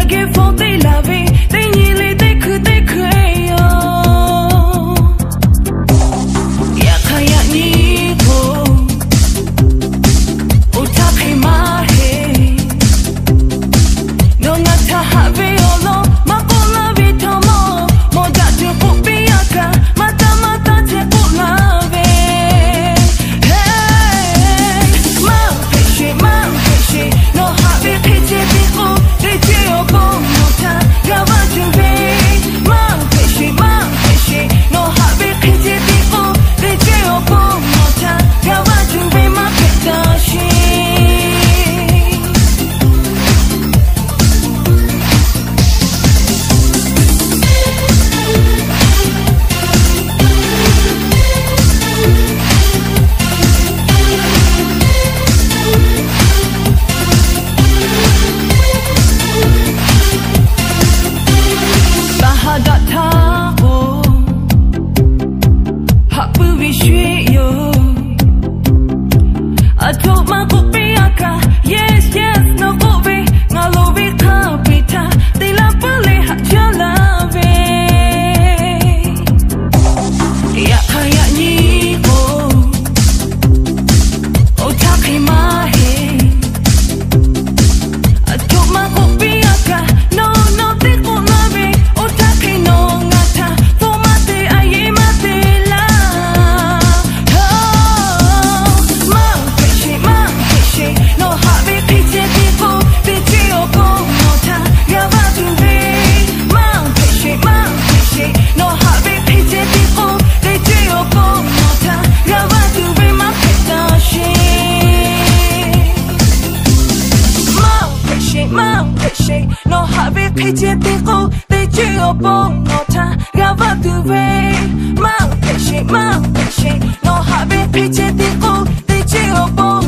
get for they love it, they nearly they could yo. Ya kaya ni ko, utake mahe, no ngata have olo, makona vitamo, moja tu pupiaka, mata te pulave. Hey, ma peche, no have pete people, they jail bone no ta, gava to be. Ma peche, no have pete people, they jail bone no ta, gava to be my petashi. I told my kupiaka, yes, no gobe, ngalobi kapita, they love pale hajalave. Ya kaya niko, otake mahe. I told my kupiaka, no, te kunabe, otake no ngata, tomate aye mate la. No happy picture people, they jail bone no ta, gava to be. Mom fishy, no happy picture people, they jail bone no ta, gava to be my petashi. Mom fishy, no happy picture people, they jail bone no ta, gava to be. Mom fishy, no happy picture people, they jail bone.